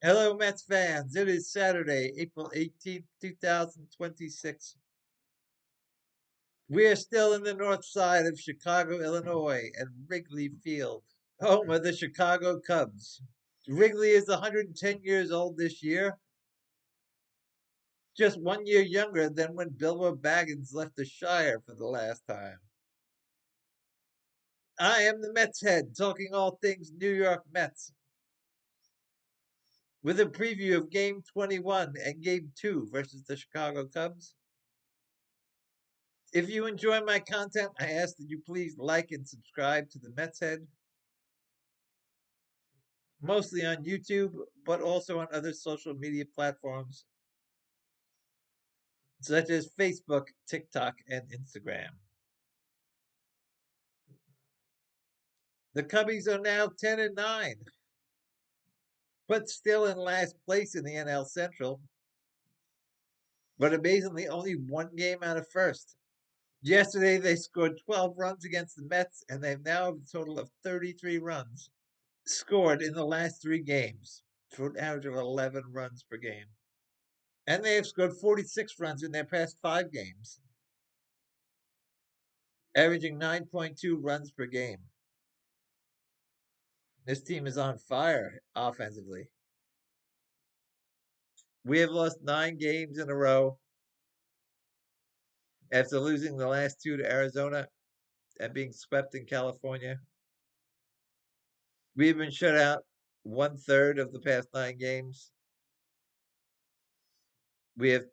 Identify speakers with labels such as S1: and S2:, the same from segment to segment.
S1: Hello, Mets fans. It is Saturday, April 18th, 2026. We are still in the north side of Chicago, Illinois, at Wrigley Field, home of the Chicago Cubs. Wrigley is 110 years old this year, just 1 year younger than when Bilbo Baggins left the Shire for the last time. I am the Mets head, talking all things New York Mets, with a preview of Game 21 and Game 2 versus the Chicago Cubs. If you enjoy my content, I ask that you please like and subscribe to the Mets Head, mostly on YouTube, but also on other social media platforms such as Facebook, TikTok, and Instagram. The Cubbies are now 10-9, but still in last place in the NL Central, but amazingly only one game out of first. Yesterday, they scored 12 runs against the Mets, and they've now a total of 33 runs scored in the last 3 games for an average of 11 runs per game. And they have scored 46 runs in their past 5 games, averaging 9.2 runs per game. This team is on fire offensively. We have lost 9 games in a row after losing the last 2 to Arizona and being swept in California. We've been shut out 1/3 of the past 9 games. We have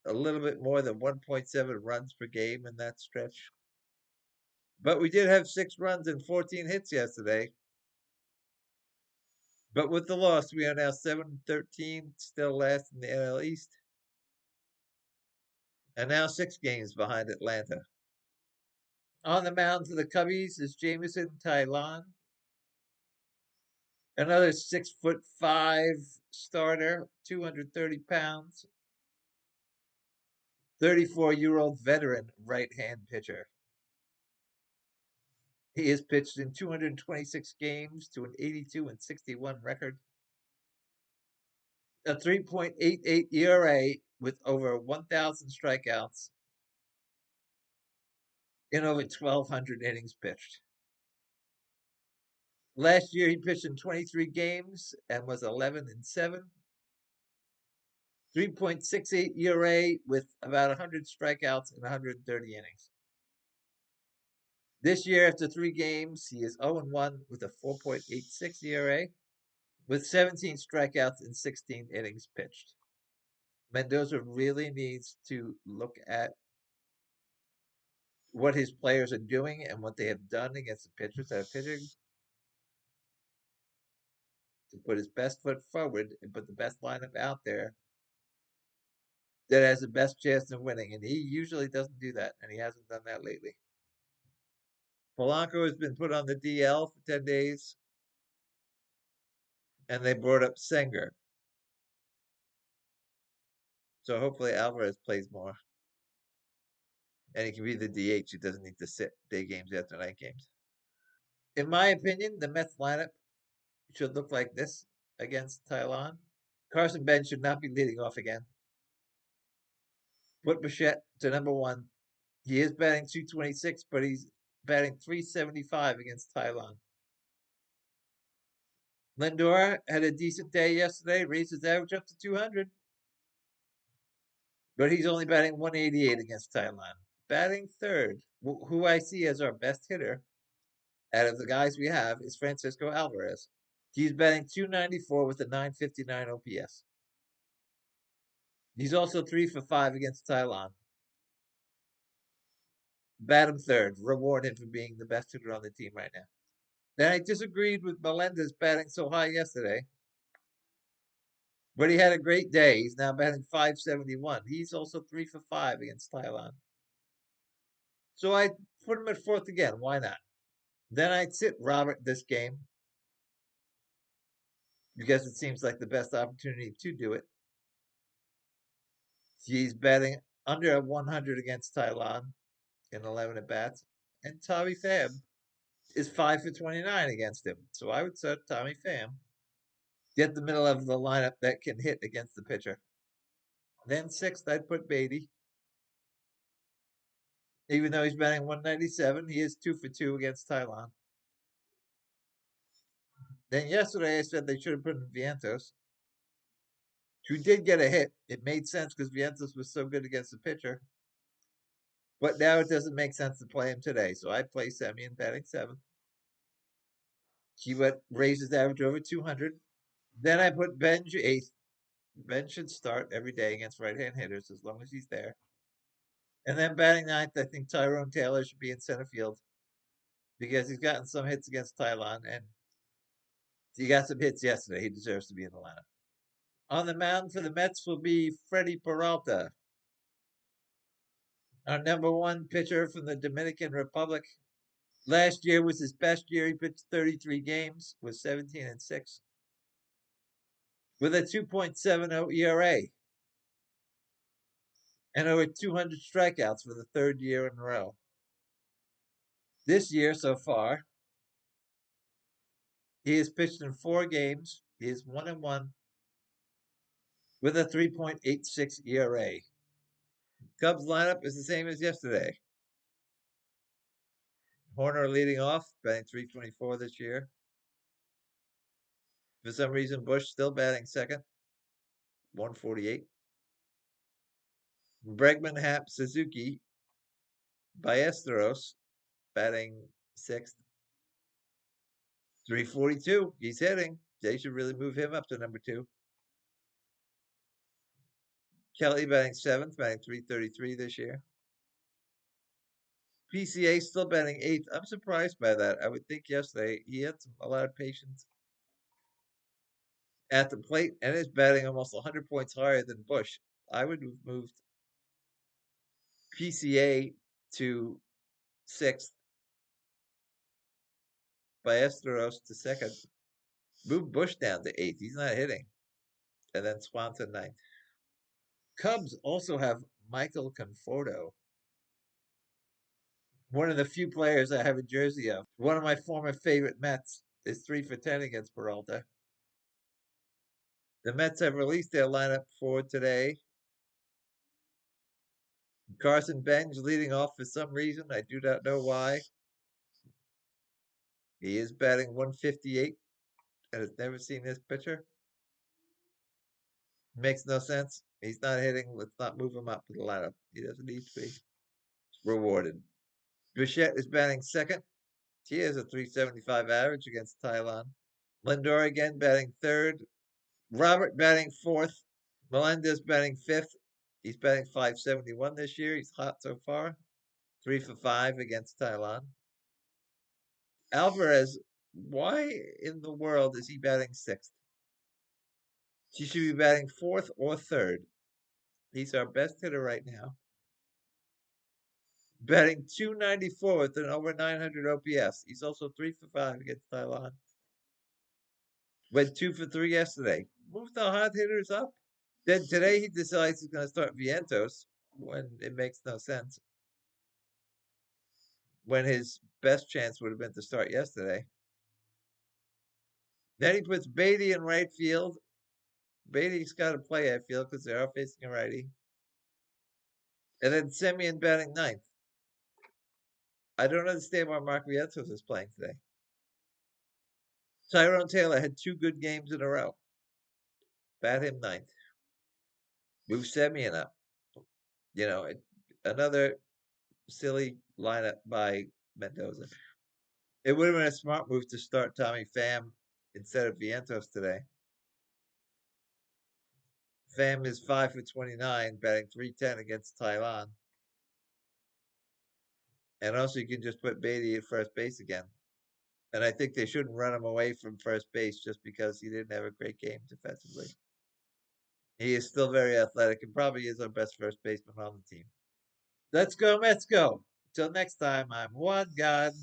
S1: a little bit more than 1.7 runs per game in that stretch. But we did have 6 runs and 14 hits yesterday. But with the loss, we are now 7-13, still last in the NL East, and now 6 games behind Atlanta. On the mound for the Cubbies is Jameson Taillon, another 6'5" starter, 230 pounds, 34-year-old veteran right-hand pitcher. He has pitched in 226 games to an 82-61 record, a 3.88 ERA with over 1,000 strikeouts in over 1,200 innings pitched. Last year, he pitched in 23 games and was 11-7, 3.68 ERA with about 100 strikeouts in 130 innings. This year, after 3 games, he is 0-1 with a 4.86 ERA with 17 strikeouts in 16 innings pitched. Mendoza really needs to look at what his players are doing and what they have done against the pitchers that are pitching to put his best foot forward and put the best lineup out there that has the best chance of winning. And he usually doesn't do that, and he hasn't done that lately. Polanco has been put on the DL for 10 days, and they brought up Senger. So hopefully Alvarez plays more. And he can be the DH. He doesn't need to sit day games after night games. In my opinion, the Mets lineup should look like this against Taillon. Carson Bench should not be leading off again. Put Bichette to number 1. He is batting .226, but he's batting .375 against Taillon. Lindor had a decent day yesterday, raised his average up to 200. But he's only batting .188 against Taillon. Batting third, who I see as our best hitter out of the guys we have, is Francisco Alvarez. He's batting .294 with a .959 OPS. He's also 3 for 5 against Taillon. Bat him third. Reward him for being the best hitter on the team right now. Then I disagreed with Melendez batting so high yesterday. But he had a great day. He's now batting .571. He's also 3 for 5 against Taillon. So I put him at fourth again. Why not? Then I'd sit Robert this game because it seems like the best opportunity to do it. He's batting under 100 against Taillon in 11 at bats. And Tommy Pham is 5 for 29 against him. So I would start Tommy Pham. Get the middle of the lineup that can hit against the pitcher. Then sixth, I'd put Beatty. Even though he's batting 197, he is 2 for 2 against Thailand. Then yesterday I said they should have put in Vientos, who did get a hit. It made sense because Vientos was so good against the pitcher. But now it doesn't make sense to play him today. So I play Semien batting 7th. He raised his average over 200. Then I put Benj 8th. Ben should start every day against right-hand hitters as long as he's there. And then batting 9th, I think Tyrone Taylor should be in center field because he's gotten some hits against Thailand, and he got some hits yesterday. He deserves to be in the lineup. On the mound for the Mets will be Freddie Peralta, our number 1 pitcher from the Dominican Republic. Last year was his best year. He pitched 33 games with 17-6 with a 2.70 ERA and over 200 strikeouts for the 3rd year in a row. This year so far, he has pitched in 4 games. He is 1-1 with a 3.86 ERA. Cubs lineup is the same as yesterday. Horner leading off, batting 324 this year. For some reason, Bush still batting second, 148. Bregman, Happ, Suzuki, Ballesteros batting 6th, 342. He's hitting. They should really move him up to number 2. Kelly batting 7th, batting 333 this year. PCA still batting 8th. I'm surprised by that. I would think yesterday he had a lot of patience at the plate and is batting almost 100 points higher than Bush. I would have moved PCA to 6th, Ballesteros to 2nd. Move Bush down to 8th. He's not hitting. And then Swanson 9th. Cubs also have Michael Conforto, one of the few players I have a jersey of. One of my former favorite Mets is 3 for 10 against Peralta. The Mets have released their lineup for today. Carson Benj leading off for some reason. I do not know why. He is batting 158 and has never seen this pitcher. Makes no sense. He's not hitting. Let's not move him up to the lineup. He doesn't need to be rewarded. Bichette is batting 2nd. He has a 375 average against Thailand. Lindor again batting 3rd. Robert batting 4th. Melendez batting 5th. He's batting 571 this year. He's hot so far. 3 for 5 against Thailand. Alvarez, why in the world is he batting 6th? He should be batting 4th or 3rd. He's our best hitter right now. Batting 294 with an over 900 OPS. He's also 3 for 5 against Thailand. Went 2 for 3 yesterday. Move the hot hitters up. Then today he decides he's going to start Vientos when it makes no sense. When his best chance would have been to start yesterday. Then he puts Beatty in right field. Beatty's got to play, I feel, because they are facing a righty. And then Semien batting 9th. I don't understand why Mark Vientos is playing today. Tyrone Taylor had 2 good games in a row. Bat him 9th. Move Semien up. You know, another silly lineup by Mendoza. It would have been a smart move to start Tommy Pham instead of Vientos today. Pham is 5 for 29, batting 310 against Thailand. And also you can just put Beatty at first base again. And I think they shouldn't run him away from first base just because he didn't have a great game defensively. He is still very athletic and probably is our best first baseman on the team. Let's go, Mets go. Till next time, I'm Juan God.